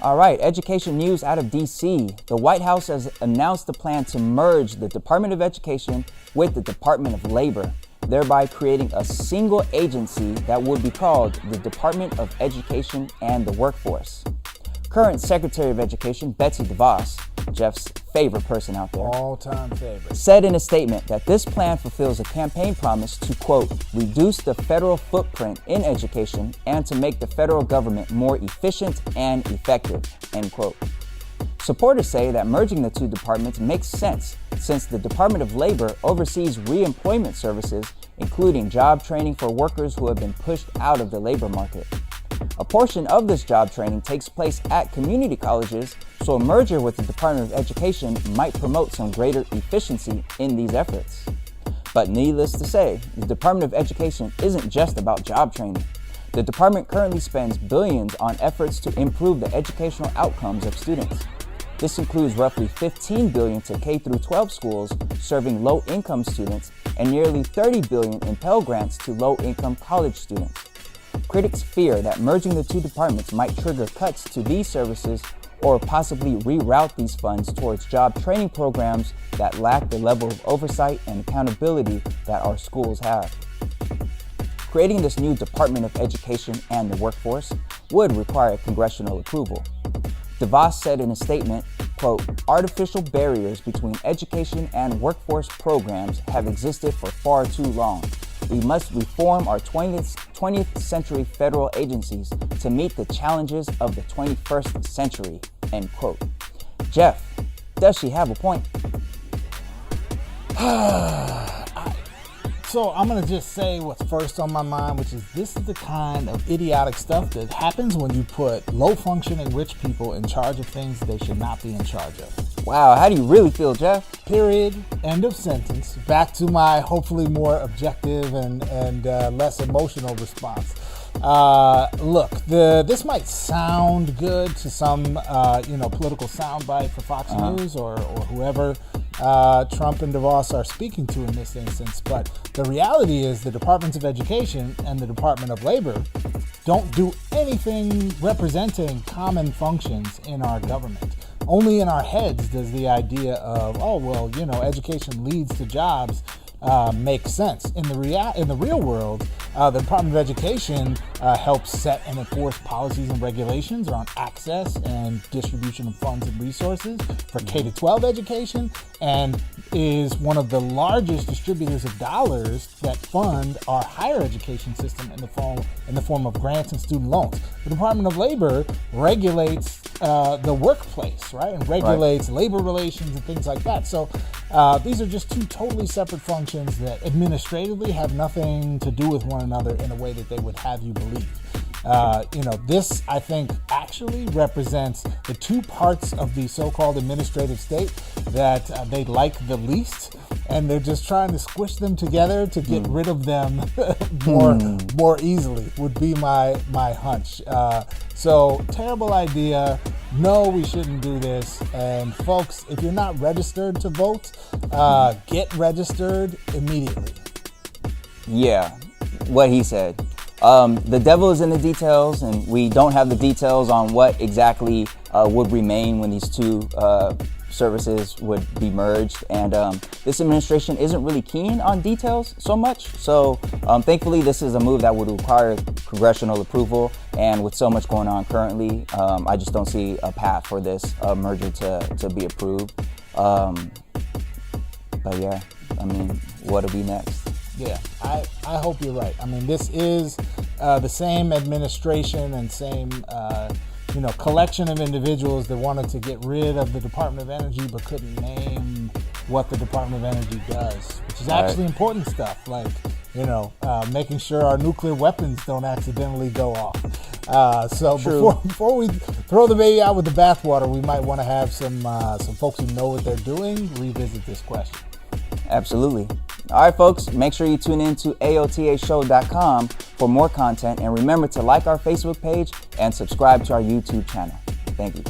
All right, education news out of D.C. The White House has announced the plan to merge the Department of Education with the Department of Labor, thereby creating a single agency that would be called the Department of Education and the Workforce. Current Secretary of Education Betsy DeVos, Jeff's favorite person out there, all-time favorite, said in a statement that this plan fulfills a campaign promise to, quote, reduce the federal footprint in education and to make the federal government more efficient and effective, end quote. Supporters say that merging the two departments makes sense since the Department of Labor oversees re-employment services, including job training for workers who have been pushed out of the labor market. A portion of this job training takes place at community colleges, so a merger with the Department of Education might promote some greater efficiency in these efforts. But needless to say, the Department of Education isn't just about job training. The department currently spends billions on efforts to improve the educational outcomes of students. This includes roughly $15 billion to K-12 schools serving low-income students and nearly $30 billion in Pell Grants to low-income college students. Critics fear that merging the two departments might trigger cuts to these services or possibly reroute these funds towards job training programs that lack the level of oversight and accountability that our schools have. Creating this new Department of Education and the Workforce would require congressional approval. DeVos said in a statement, quote, artificial barriers between education and workforce programs have existed for far too long. We must reform our 20th century federal agencies to meet the challenges of the 21st century, end quote. Jeff, does she have a point? So I'm going to just say what's first on my mind, which is this is the kind of idiotic stuff that happens when you put low-functioning rich people in charge of things they should not be in charge of. Wow, how do you really feel, Jeff? Period. End of sentence. Back to my hopefully more objective and less emotional response. Look, this might sound good to some, political soundbite for Fox News or whoever Trump and DeVos are speaking to in this instance, but the reality is the Departments of Education and the Department of Labor don't do anything representing common functions in our government. Only in our heads does the idea of, education leads to jobs make sense. In the real world, the Department of Education helps set and enforce policies and regulations around access and distribution of funds and resources for K-12 education, and is one of the largest distributors of dollars that fund our higher education system in the form of grants and student loans. The Department of Labor regulates the workplace, right, and regulates labor relations and things like that. So these are just two totally separate functions that administratively have nothing to do with one another in a way that they would have you believe. This, I think, actually represents the two parts of the so-called administrative state that they like the least, and they're just trying to squish them together to get rid of them more easily, would be my hunch. So, terrible idea. No, we shouldn't do this. And folks, if you're not registered to vote, get registered immediately. Yeah, what he said. The devil is in the details, and we don't have the details on what exactly would remain when these two services would be merged. And this administration isn't really keen on details so much. So thankfully, this is a move that would require congressional approval. And with so much going on currently, I just don't see a path for this merger to be approved. But yeah, what'll be next? Yeah, I hope you're right. This is the same administration and same collection of individuals that wanted to get rid of the Department of Energy but couldn't name what the Department of Energy does, which is actually important stuff, like making sure our nuclear weapons don't accidentally go off. So before we throw the baby out with the bathwater, we might want to have some folks who know what they're doing revisit this question. Absolutely. All right, folks, make sure you tune in to AOTAshow.com for more content, and remember to like our Facebook page and subscribe to our YouTube channel. Thank you.